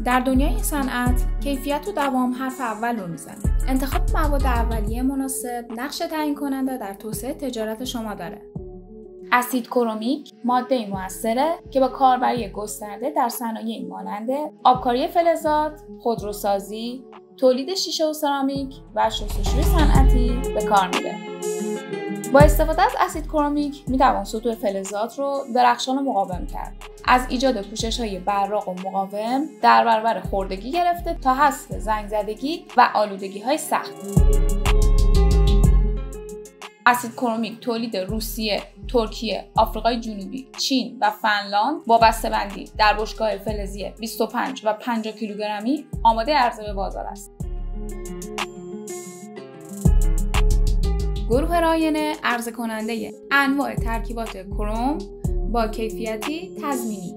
در دنیای صنعت کیفیت و دوام حرف اول رو میزنه. انتخاب مواد اولیه مناسب نقش تعیین کننده در توسعه تجارت شما داره. اسید کرومیک ماده‌ای مؤثره که با کاربری گسترده در صنایعی مانند آبکاری فلزات، خودروسازی، تولید شیشه و سرامیک و شستشوی صنعتی به کار میره. با استفاده از اسید کرومیک میتوان سطوح فلزات رو درخشان و مقاوم کرد. از ایجاد پوشش‌های براق و مقاوم در برابر خوردگی گرفته تا حذف زنگ‌زدگی و آلودگی‌های سخت. اسید کرومیک تولید روسیه، ترکیه، آفریقای جنوبی، چین و فنلاند با بسته‌بندی در بشکه‌های فلزی 25 و 50 کیلوگرمی آماده عرضه به بازار است. گروه راینه عرضه کننده انواع ترکیبات کروم با کیفیتی تضمینی